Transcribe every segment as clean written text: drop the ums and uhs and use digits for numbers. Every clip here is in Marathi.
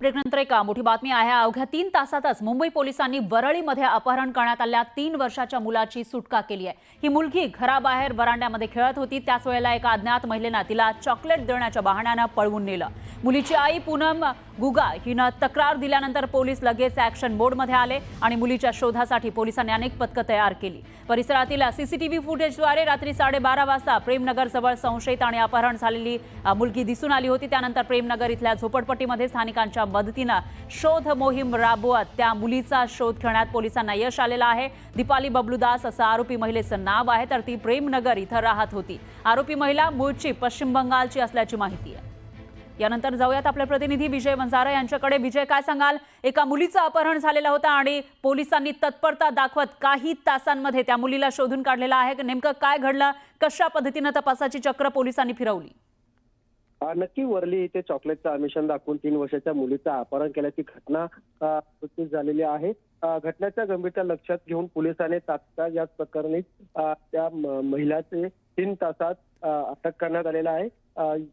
ब्रेकनंतर एक मोठी बातमी आहे। अवघ्या 3 तासातच मुंबई पोलिसांनी वरळीमध्ये अपहरण करण्यात आलेल्या 3 वर्षाच्या मुलाची सुटका केली आहे। ही मुलगी घराबाहेर वरांड्यामध्ये खेळत होती। त्याच वेळेला एका अज्ञात महिलेने तिला चॉकलेट देण्याच्या बहाण्याने पळवून नेलं। मुलीची आई पूनम गुगा हिने तक्रार दिल्यानंतर पोलीस लगेच ॲक्शन मोडमध्ये आले आणि मुलीच्या शोधासाठी पोलिसांनी अनेक पथकं तयार केली। परिसरातील सीसीटीव्ही फुटेजद्वारे रात्री 12:30 वाजता प्रेमनगर जवळ संशयित आणि अपहरण झालेली मुलगी दिसून आली होती। त्यानंतर प्रेमनगर इथल्या झोपडपट्टीमध्ये स्थानिकांच्या मदतीने शोध मोहीम राबवत त्या मुलीचा शोध घेण्यात पोलिसांना यश आलेलं आहे। दीपाली बबलू दास असं आरोपी महिलेचं नाव आहे, तर ती प्रेमनगर इथं राहत होती। आरोपी महिला मूळची पश्चिम बंगालची असल्याची माहिती आहे। यानंतर जाऊयात आपले प्रतिनिधी विजय वंजारा यांच्याकडे। विजय, काय सांगाल? एका मुलीचं अपहरण झालेलं होतं आणि पोलिसांनी तत्परता दाखवत काही तासांमध्ये त्या मुलीला शोधून काढलेलं आहे। नेमकं काय घडलं? कशा पद्धतीने तपासाची चक्र पोलिसांनी फिरवली? नक्की वरली इथे चॉकलेटचं आमिषण दाखवून 3 वर्षाच्या मुलीचं अपहरण केल्याची घटना नुकतीच झालेली आहे। घटनेच्या गंभीरता लक्षात घेऊन पोलिसांनी तात्काळ या प्रकरणी त्या महिलेचे 3 तासात अटक करण्यात आलेला आहे।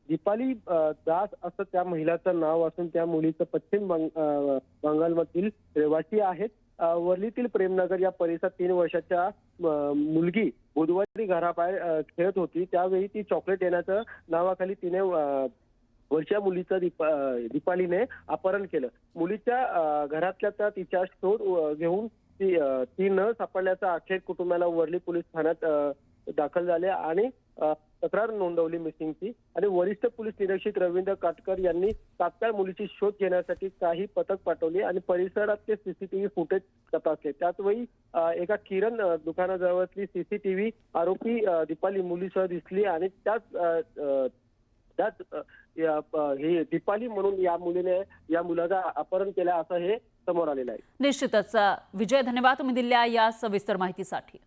दीपाली दास असं त्या महिलेचं नाव असून त्या मुलीचं पश्चिम बंगालमधील रहिवासी आहेत। वरलीतील प्रेमनगर या परिसरात 3 वर्षाच्या मुलगी बुधवारी घराबाहेर खेळत होती। त्यावेळी ती चॉकलेट देण्याच्या नावाखाली तिने वरच्या मुलीचं दीपालीने अपहरण केलं। मुलीच्या घरातल्या त्या तिच्या शोध घेऊन ती न सापडल्याचा आक्षेप कुटुंबाला वरली पोलीस ठाण्यात दाखल झाले आणि तक्रार नोंदवली मिसिंगची। आणि वरिष्ठ पोलीस निरीक्षक रवींद्र काटकर यांनी तात्काळ मुलीची शोध घेण्यासाठी काही पथक पाठवली आणि परिसरात ते सीसीटीव्ही फुटेज तपासले। त्याचवेळी एका किरण दुकानाजवळची सीसीटीव्ही आरोपी दीपाली मुलीसह दिसली आणि त्याच हे दीपाली म्हणून या मुलीने या मुलाचा अपहरण केलं असं हे समोर आलेलं आहे। निश्चितच विजय, धन्यवाद तुम्ही दिलेल्या या सविस्तर माहितीसाठी।